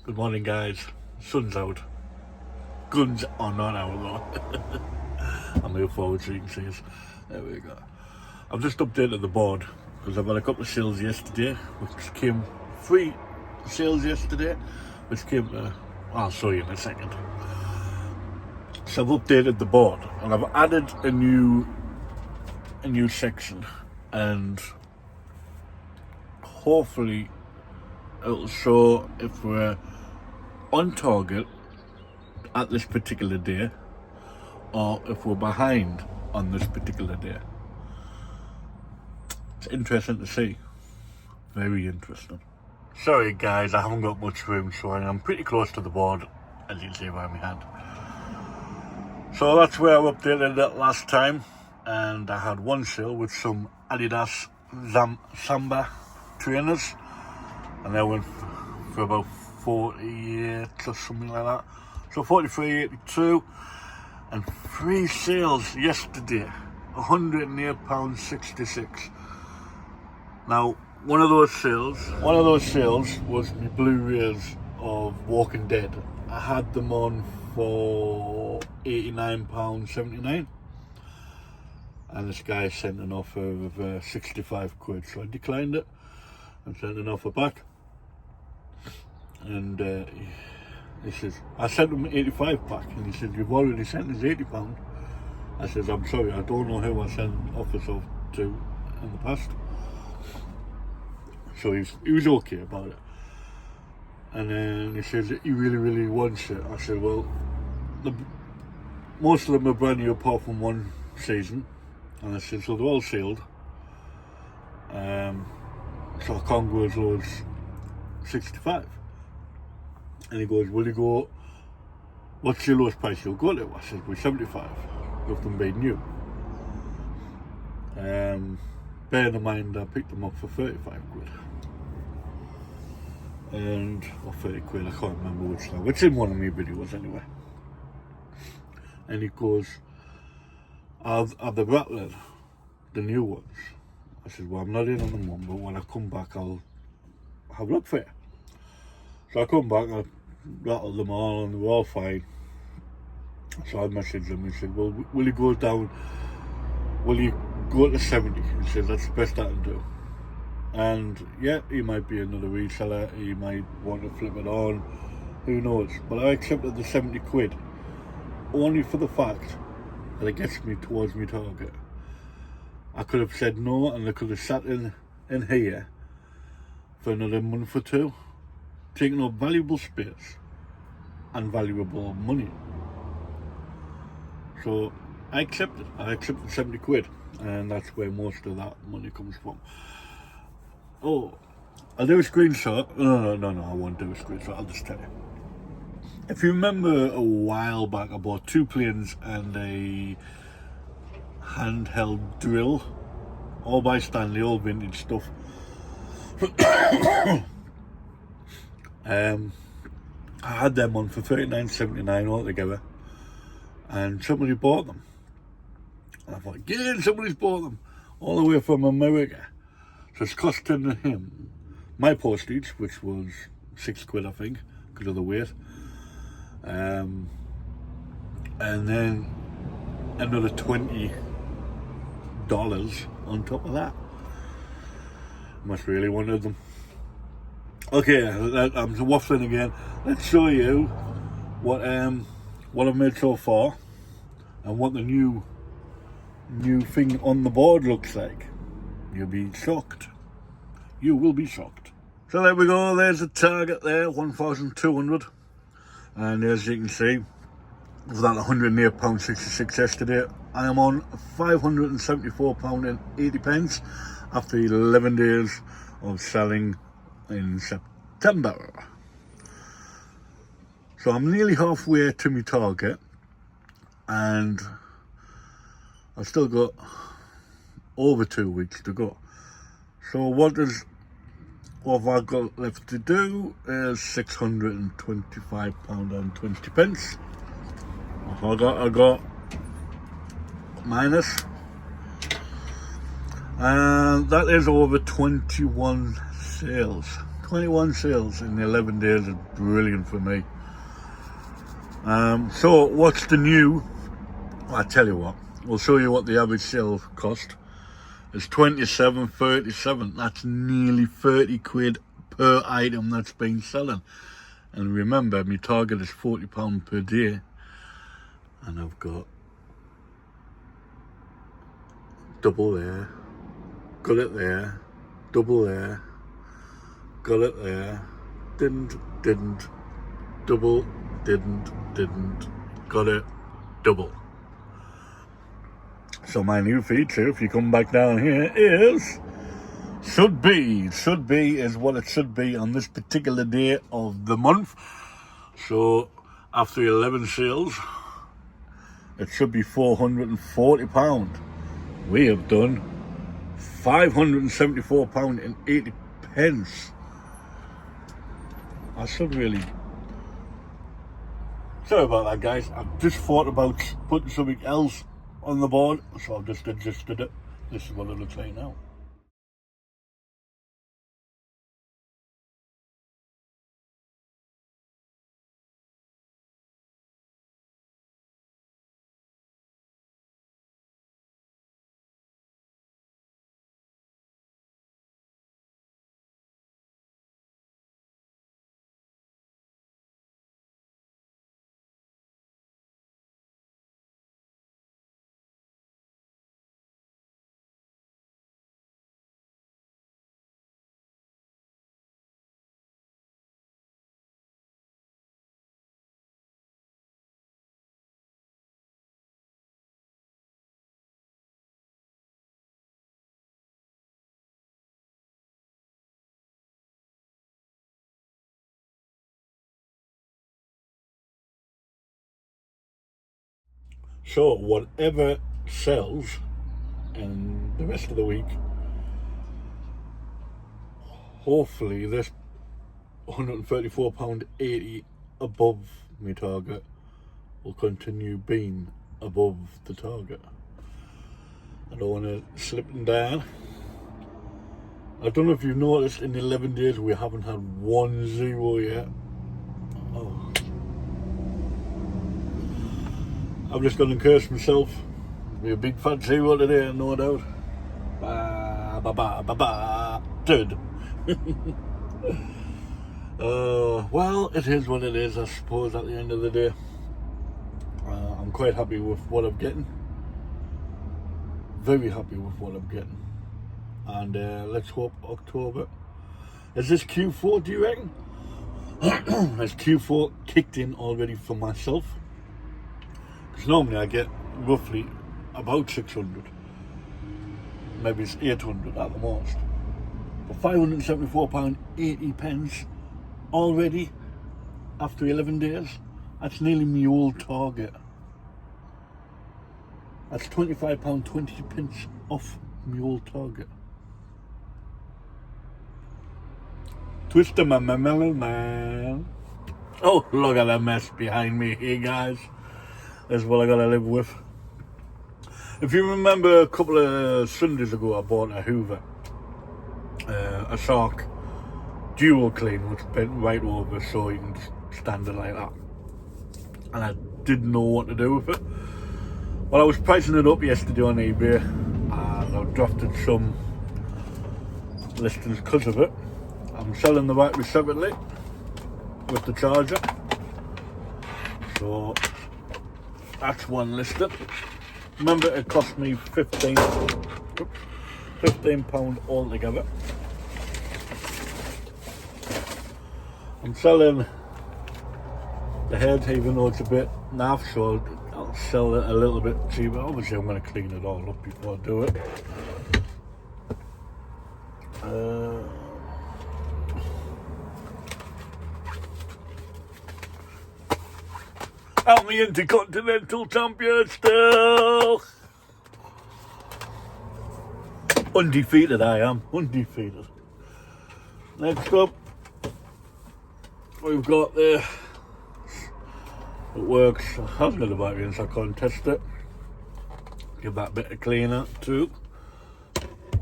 Good morning, guys. Sun's out. Guns are not out though. I'm here forward so you can see us. There we go. I've just updated the board because I've had a couple of sales yesterday, which came free sales yesterday, which came to, I'll show you in a second. So I've updated the board and I've added a new section, and hopefully it'll show if we're on target at this particular day or if we're behind on this particular day. It's interesting to see. Very interesting. Sorry guys, I haven't got much room, so I'm pretty close to the board, as you can see by my hand. So that's where I updated it last time, and I had one sale with some Adidas Samba trainers, and they went for about 48 or something like that. So 43.82, and free sales yesterday, £108.66. Now, one of those sales was my Blu-rays of Walking Dead. I had them on for £89.79, and this guy sent an offer of 65 quid, so I declined it and sent an offer back. And he says, I sent him 85 back, and he said, you've already sent us £80. I says, I'm sorry, I don't know who I sent offers off to in the past. So he was okay about it. And then he says he really wants it. I said, well, most of them are brand new apart from one season. And I said, so they're all sealed. So I can't go as low as 65. And he goes, will you go, what's your lowest price you'll go to? I said, well, 75, with them being new. Bearing in mind, I picked them up for 35 quid. Or 30 quid, I can't remember which time. It's in one of my videos anyway. And he goes, are they rattling, the new ones? I said, well, I'm not in on the one, but when I come back, I'll have a look for you. So I come back, I rattled them all, and they were all fine. So I messaged him and said, well, will you go down, will you go to 70? He said, that's the best I can do. And yeah, he might be another reseller, he might want to flip it on, who knows. But I accepted the 70 quid, only for the fact that it gets me towards my target. I could have said no, and I could have sat in here for another month or two, taking up valuable space and valuable money. So I accepted 70 quid, and that's where most of that money comes from. Oh, I'll do a screenshot. No, I won't do a screenshot, I'll just tell you. If you remember a while back, I bought 2 planes and a handheld drill, all by Stanley, all vintage stuff. I had them on for $39.79 altogether, and somebody bought them. And I thought, yeah, somebody's bought them all the way from America. So it's costing him my postage, which was 6 quid, I think, because of the weight. And then another $20 on top of that. Must really wanted them. Okay, I'm waffling again. Let's show you what I've made so far and what the new thing on the board looks like. You'll be shocked. You will be shocked. So there we go, there's the target there, 1,200. And as you can see, with that £108.66 yesterday, I am on £574.80 after 11 days of selling in September. So I'm nearly halfway to my target, and I've still got over 2 weeks to go. So what have I got left to do is £625.20. I got minus, and that is over 21 sales. 21 sales in 11 days is brilliant for me. So what's the new? I tell you what, we'll show you what the average sale cost. It's 27.37. That's nearly 30 quid per item that's been selling. And remember, my target is £40 per day. And I've got double there, got it there, double there, got it there, didn't, double, didn't, got it, double. So my new feature, if you come back down here, is should be is what it should be on this particular day of the month. So after 11 sales, it should be £440. We have done £574.80. I should really... Sorry about that, guys. I've just thought about putting something else on the board, so I've just adjusted it. This is what it looks like now. So whatever sells in the rest of the week, hopefully this £134.80 above my target will continue being above the target. I don't want to slip down. I don't know if you've noticed, in 11 days we haven't had 1 0 yet. Oh. I've just gone and cursed myself. Be a big fat 0 today, no doubt. Dude. Well, it is what it is, I suppose, at the end of the day. I'm quite happy with what I'm getting. Very happy with what I'm getting. And let's hope October. Is this Q4, do you reckon? Has Q4 kicked in already for myself? Because normally I get roughly about 600. Maybe it's 800 at the most. But £574.80 already after 11 days. That's nearly my old target. That's £25.20 off my old target. Twister my melon man. Oh, look at that mess behind me here, guys. That's what I gotta live with. If you remember, a couple of Sundays ago, I bought a Hoover, a Shark dual clean, which bent right over so you can just stand it like that. And I didn't know what to do with it. Well, I was pricing it up yesterday on eBay, and I drafted some listings because of it. I'm selling the battery separately with the charger, so that's one listing. Remember, it cost me £15 altogether. I'm selling the head, even though it's a bit naff, so I'll sell it a little bit cheaper. Obviously I'm going to clean it all up before I do it. Out the Intercontinental Champion still. Undefeated I am, undefeated. Next up, we've got the, it works, I haven't got the battery in so I can't test it. Give that bit of cleaner too.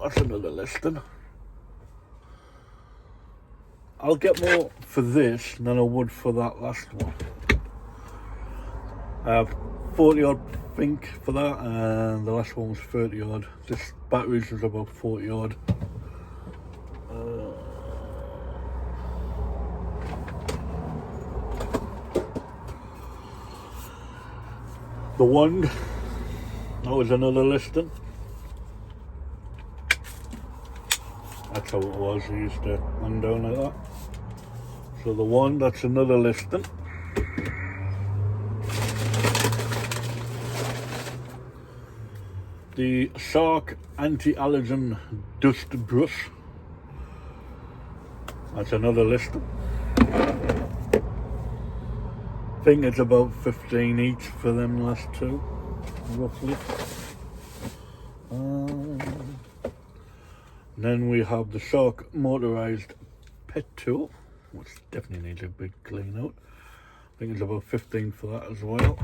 That's another listing. I'll get more for this than I would for that last one. I have 40 odd think for that, and the last one was 30 odd. This batteries was about 40 odd. The wand, that was another listing. That's how it was, I used to run down like that. So the wand, that's another listing. The Shark anti-allergen dust brush, that's another listing. I think it's about 15 each for them last two, roughly. Then we have the Shark motorized pet tool, which definitely needs a big clean out. I think it's about 15 for that as well.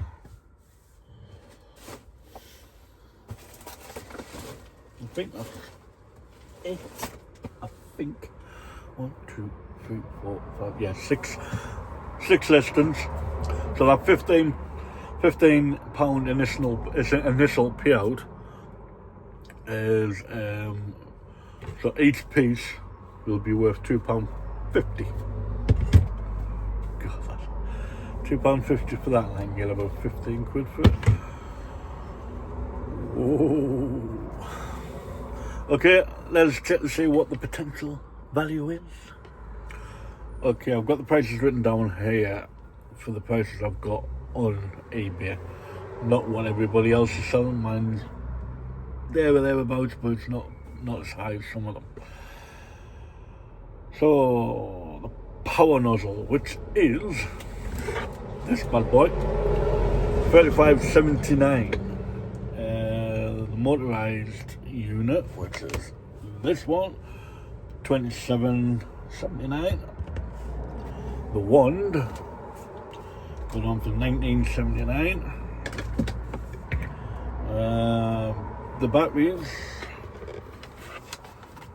I think that's it. I think 1, 2, 3, 4, 5, yeah, six listings. So that 15 pound initial payout is so each piece will be worth £2.50. God, that's £2.50 for that, and I can get about 15 quid for it. Oh. Okay, let's check to see what the potential value is. Okay, I've got the prices written down here for the prices I've got on eBay. Not what everybody else is selling. Mine's there or thereabouts, but it's not as high as some of them. So the power nozzle, which is this bad boy, $35.79. The motorized unit, which is this one, $27.79. The wand goes on for $19.79. The batteries,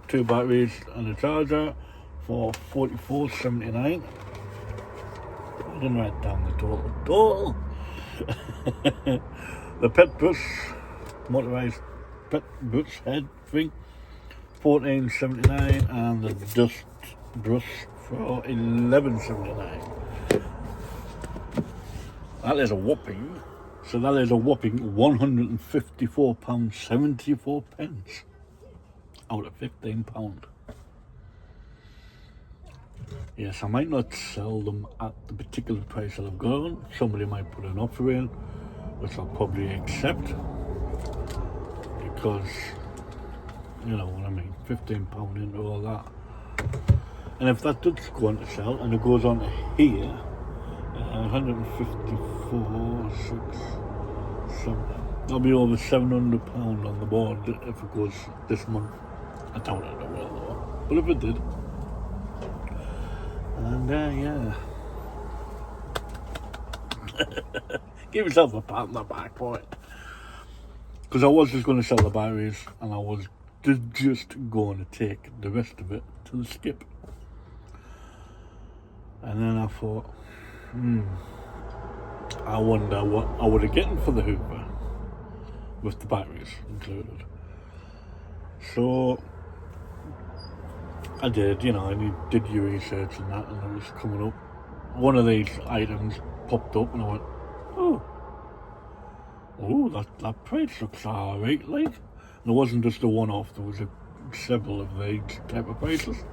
2 batteries and a charger for $44.79. I didn't write down the total. The pet brush, motorized pet brush head thing, $14.79, and the dust brush for $11.79. That is a whopping £154.74 out of £15. Yes, I might not sell them at the particular price that I've got on. Somebody might put an offer in, which I'll probably accept, because you know what I mean, £15 into all that. And if that does go on to sell, and it goes on to here, 154, 6, 7, that'll be over £700 on the board if it goes this month. I doubt it will though, but if it did, and yeah. Give yourself a pat on the back for it. Because I was just going to sell the batteries, and I was just going to take the rest of it to the skip. And then I thought, I wonder what I would have gotten for the Hoover with the batteries included. So I did, you know, I did your research and that, and it was coming up. One of these items popped up, and I went, oh, that price looks alright, like. And it wasn't just a one-off, there was several of these type of prices.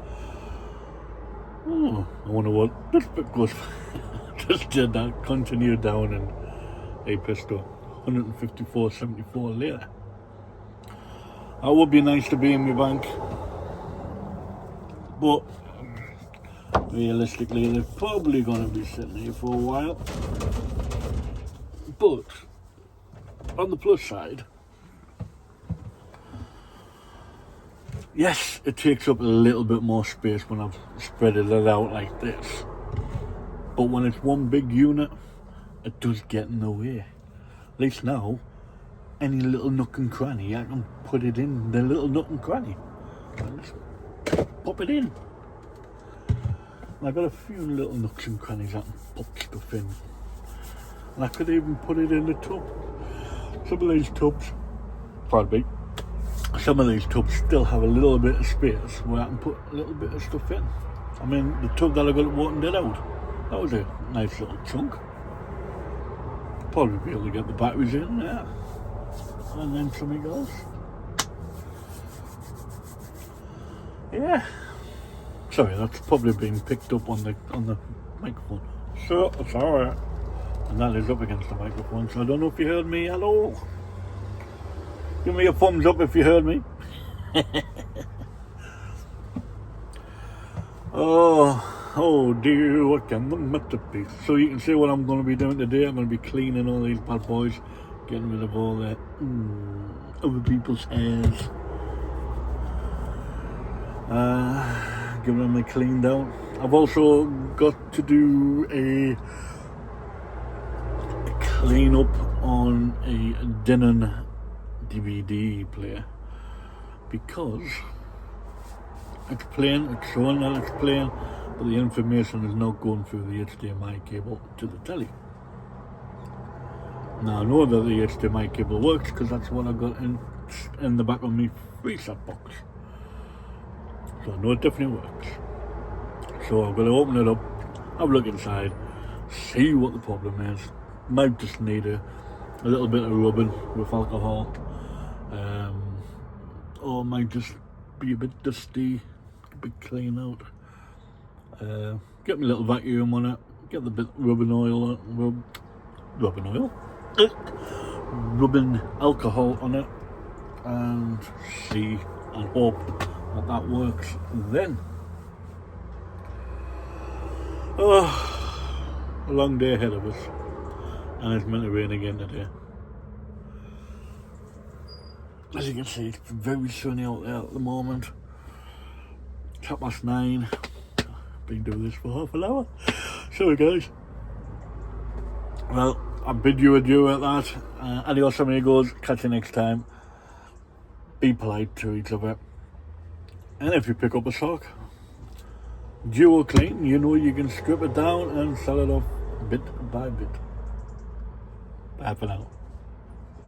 Oh, I wonder what this bit goes for. Just did that, continued down, and a pistol, $154.74 later. That would be nice to be in my bank, but realistically they're probably going to be sitting here for a while. But on the plus side, yes, it takes up a little bit more space when I've spread it out like this, but when it's one big unit, it does get in the way. At least now, any little nook and cranny, I can put it in the little nook and cranny and just pop it in. I got a few little nooks and crannies I can pop stuff in. And I could even put it in the tub. Some of these tubs, pardon me, some of these tubs still have a little bit of space where I can put a little bit of stuff in. I mean, the tub that I got at Walking Dead out, that was a nice little chunk. Probably be able to get the batteries in there. And then something else. Yeah. Sorry, that's probably being picked up on the microphone. So it's alright. And that is up against the microphone, so I don't know if you heard me at all. Give me a thumbs up if you heard me. Oh dear, what can the matter be? So you can see what I'm going to be doing today. I'm going to be cleaning all these bad boys, getting rid of all the other people's hairs. Giving them a clean down. I've also got to do a clean up on a Denon DVD player because it's playing, it's showing that it's playing, but the information is not going through the HDMI cable to the telly. Now I know that the HDMI cable works because that's what I got in the back of my reset box. So I know it definitely works. So I'm going to open it up, have a look inside, see what the problem is. Might just need a little bit of rubbing with alcohol, or might just be a bit dusty, a bit clean out. Get my little vacuum on it, get the bit rubbing alcohol on it, and see and hope that works then. A long day ahead of us, and it's meant to rain again today. As you can see, it's very sunny out there at the moment. 9:30. Been doing this for half an hour. Sorry guys. Well, I bid you adieu at that. Adios amigos, catch you next time. Be polite to each other. And if you pick up a sock, dual clean, you know you can strip it down and sell it off bit by bit. Bye for now.